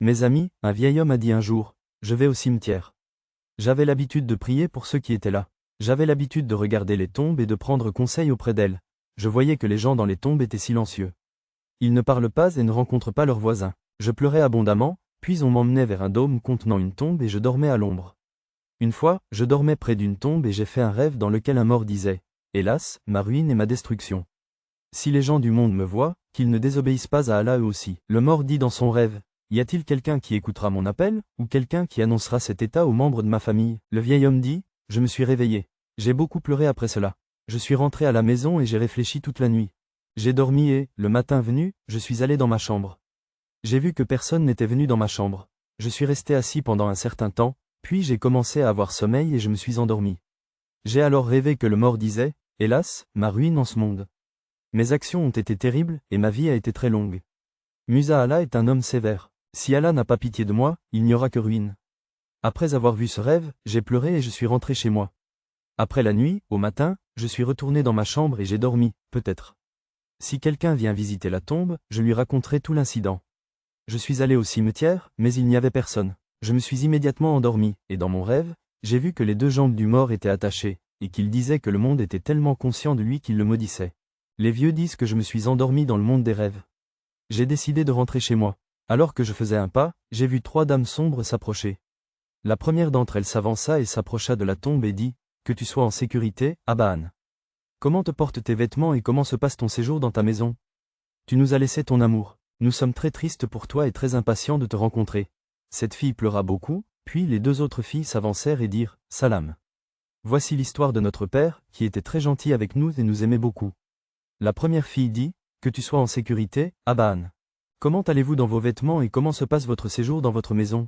Mes amis, un vieil homme a dit un jour, je vais au cimetière. J'avais l'habitude de prier pour ceux qui étaient là. J'avais l'habitude de regarder les tombes et de prendre conseil auprès d'elles. Je voyais que les gens dans les tombes étaient silencieux. Ils ne parlent pas et ne rencontrent pas leurs voisins. Je pleurais abondamment, puis on m'emmenait vers un dôme contenant une tombe et je dormais à l'ombre. Une fois, je dormais près d'une tombe et j'ai fait un rêve dans lequel un mort disait « Hélas, ma ruine et ma destruction. Si les gens du monde me voient, qu'ils ne désobéissent pas à Allah eux aussi. » Le mort dit dans son rêve « Y a-t-il quelqu'un qui écoutera mon appel, ou quelqu'un qui annoncera cet état aux membres de ma famille ?» Le vieil homme dit « Je me suis réveillé. J'ai beaucoup pleuré après cela. Je suis rentré à la maison et j'ai réfléchi toute la nuit. J'ai dormi et, le matin venu, je suis allé dans ma chambre. J'ai vu que personne n'était venu dans ma chambre. Je suis resté assis pendant un certain temps, puis j'ai commencé à avoir sommeil et je me suis endormi. J'ai alors rêvé que le mort disait « Hélas, ma ruine en ce monde. Mes actions ont été terribles et ma vie a été très longue. Musa Allah est un homme sévère. Si Allah n'a pas pitié de moi, il n'y aura que ruine. » Après avoir vu ce rêve, j'ai pleuré et je suis rentré chez moi. Après la nuit, au matin, je suis retourné dans ma chambre et j'ai dormi, peut-être. Si quelqu'un vient visiter la tombe, je lui raconterai tout l'incident. Je suis allé au cimetière, mais il n'y avait personne. Je me suis immédiatement endormi, et dans mon rêve, j'ai vu que les deux jambes du mort étaient attachées, et qu'il disait que le monde était tellement conscient de lui qu'il le maudissait. Les vieux disent que je me suis endormi dans le monde des rêves. J'ai décidé de rentrer chez moi. Alors que je faisais un pas, j'ai vu 3 dames sombres s'approcher. La première d'entre elles s'avança et s'approcha de la tombe et dit « Que tu sois en sécurité, Abahan. Comment te portent tes vêtements et comment se passe ton séjour dans ta maison? Tu nous as laissé ton amour. Nous sommes très tristes pour toi et très impatients de te rencontrer. » Cette fille pleura beaucoup, puis les 2 autres filles s'avancèrent et dirent « Salam. Voici l'histoire de notre père, qui était très gentil avec nous et nous aimait beaucoup. » La première fille dit « Que tu sois en sécurité, Abahan. Comment allez-vous dans vos vêtements et comment se passe votre séjour dans votre maison?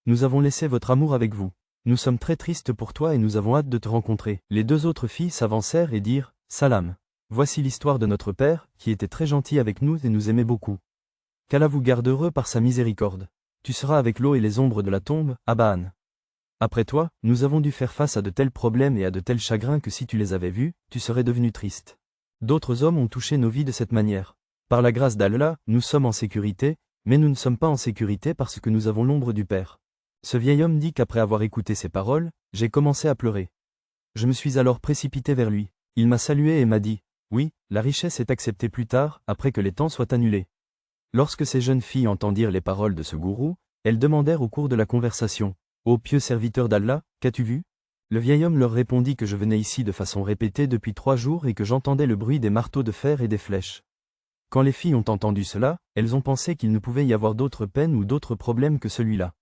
Nous avons laissé votre amour avec vous. Nous sommes très tristes pour toi et nous avons hâte de te rencontrer. » Les 2 autres filles s'avancèrent et dirent « Salam. Voici l'histoire de notre père, qui était très gentil avec nous et nous aimait beaucoup. Qu'Allah vous garde heureux par sa miséricorde. Tu seras avec l'eau et les ombres de la tombe, Abahan. Après toi, nous avons dû faire face à de tels problèmes et à de tels chagrins que si tu les avais vus, tu serais devenu triste. D'autres hommes ont touché nos vies de cette manière. Par la grâce d'Allah, nous sommes en sécurité, mais nous ne sommes pas en sécurité parce que nous avons l'ombre du Père. » Ce vieil homme dit qu'après avoir écouté ces paroles, j'ai commencé à pleurer. Je me suis alors précipité vers lui. Il m'a salué et m'a dit « Oui, la richesse est acceptée plus tard, après que les temps soient annulés. » Lorsque ces jeunes filles entendirent les paroles de ce gourou, elles demandèrent au cours de la conversation « Ô pieux serviteur d'Allah, qu'as-tu vu ?» Le vieil homme leur répondit que je venais ici de façon répétée depuis 3 jours et que j'entendais le bruit des marteaux de fer et des flèches. Quand les filles ont entendu cela, elles ont pensé qu'il ne pouvait y avoir d'autres peines ou d'autres problèmes que celui-là.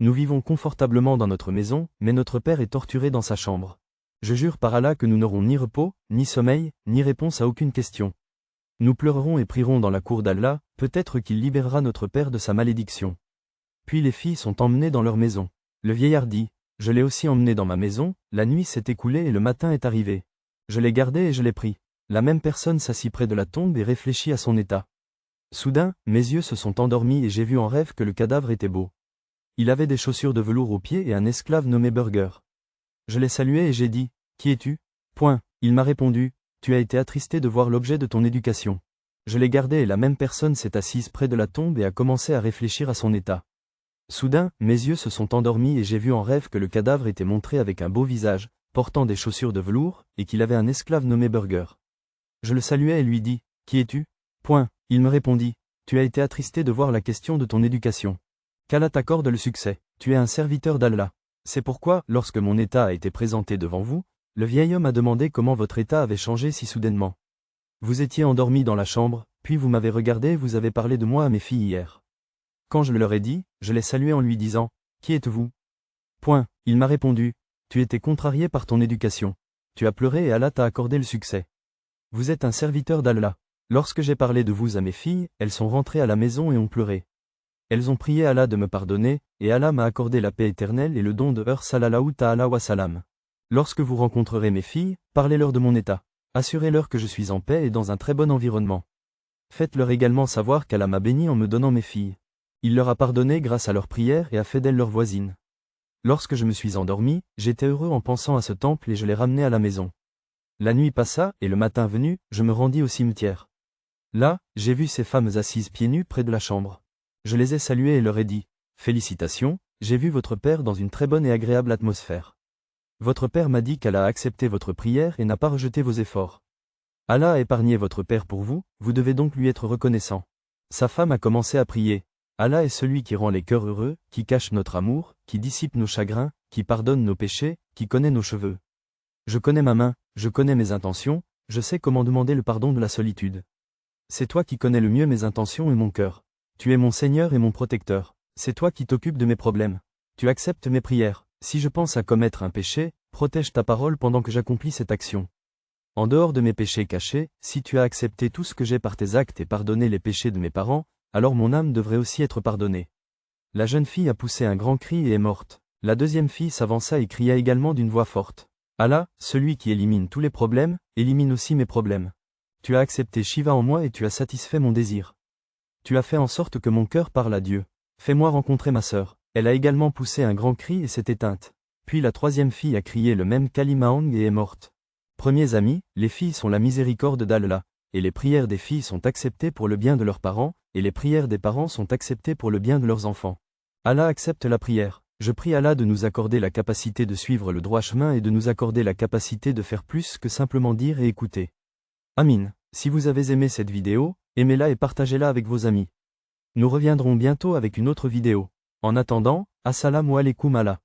Nous vivons confortablement dans notre maison, mais notre père est torturé dans sa chambre. Je jure par Allah que nous n'aurons ni repos, ni sommeil, ni réponse à aucune question. Nous pleurerons et prierons dans la cour d'Allah, peut-être qu'il libérera notre père de sa malédiction. Puis les filles sont emmenées dans leur maison. Le vieillard dit, je l'ai aussi emmené dans ma maison, la nuit s'est écoulée et le matin est arrivé. Je l'ai gardé et je l'ai pris. La même personne s'assit près de la tombe et réfléchit à son état. Soudain, mes yeux se sont endormis et j'ai vu en rêve que le cadavre était beau. Il avait des chaussures de velours aux pieds et un esclave nommé Burger. Je l'ai salué et j'ai dit, qui es-tu? Il m'a répondu, tu as été attristé de voir l'objet de ton éducation. Je l'ai gardé et la même personne s'est assise près de la tombe et a commencé à réfléchir à son état. Soudain, mes yeux se sont endormis et j'ai vu en rêve que le cadavre était montré avec un beau visage, portant des chaussures de velours, et qu'il avait un esclave nommé Burger. Je le saluai et lui dis, qui es-tu? Il me répondit, tu as été attristé de voir la question de ton éducation. Qu'Allah t'accorde le succès, tu es un serviteur d'Allah. C'est pourquoi, lorsque mon état a été présenté devant vous, le vieil homme a demandé comment votre état avait changé si soudainement. Vous étiez endormi dans la chambre, puis vous m'avez regardé et vous avez parlé de moi à mes filles hier. Quand je le leur ai dit, je l'ai salué en lui disant, qui êtes-vous? Il m'a répondu, tu étais contrarié par ton éducation. Tu as pleuré et Allah t'a accordé le succès. Vous êtes un serviteur d'Allah. Lorsque j'ai parlé de vous à mes filles, elles sont rentrées à la maison et ont pleuré. Elles ont prié Allah de me pardonner, et Allah m'a accordé la paix éternelle et le don de sallallahu ta'ala wa salam. Lorsque vous rencontrerez mes filles, parlez-leur de mon état. Assurez-leur que je suis en paix et dans un très bon environnement. Faites-leur également savoir qu'Allah m'a béni en me donnant mes filles. Il leur a pardonné grâce à leurs prières et a fait d'elles leurs voisines. Lorsque je me suis endormi, j'étais heureux en pensant à ce temple et je l'ai ramené à la maison. La nuit passa, et le matin venu, je me rendis au cimetière. Là, j'ai vu ces femmes assises pieds nus près de la chambre. Je les ai salués et leur ai dit, « Félicitations, j'ai vu votre père dans une très bonne et agréable atmosphère. Votre père m'a dit qu'Allah a accepté votre prière et n'a pas rejeté vos efforts. Allah a épargné votre père pour vous, vous devez donc lui être reconnaissant. » Sa femme a commencé à prier. Allah est celui qui rend les cœurs heureux, qui cache notre amour, qui dissipe nos chagrins, qui pardonne nos péchés, qui connaît nos cheveux. Je connais ma main, je connais mes intentions, je sais comment demander le pardon de la solitude. C'est toi qui connais le mieux mes intentions et mon cœur. Tu es mon Seigneur et mon protecteur. C'est toi qui t'occupes de mes problèmes. Tu acceptes mes prières. Si je pense à commettre un péché, protège ta parole pendant que j'accomplis cette action. En dehors de mes péchés cachés, si tu as accepté tout ce que j'ai par tes actes et pardonné les péchés de mes parents, alors mon âme devrait aussi être pardonnée. La jeune fille a poussé un grand cri et est morte. La deuxième fille s'avança et cria également d'une voix forte. Allah, celui qui élimine tous les problèmes, élimine aussi mes problèmes. Tu as accepté Shiva en moi et tu as satisfait mon désir. Tu as fait en sorte que mon cœur parle à Dieu. Fais-moi rencontrer ma sœur. Elle a également poussé un grand cri et s'est éteinte. Puis la troisième fille a crié le même Kalimaang et est morte. Premiers amis, les filles sont la miséricorde d'Allah, et les prières des filles sont acceptées pour le bien de leurs parents, et les prières des parents sont acceptées pour le bien de leurs enfants. Allah accepte la prière. Je prie Allah de nous accorder la capacité de suivre le droit chemin et de nous accorder la capacité de faire plus que simplement dire et écouter. Amin. Si vous avez aimé cette vidéo, aimez-la et partagez-la avec vos amis. Nous reviendrons bientôt avec une autre vidéo. En attendant, assalamu alaikum Allah.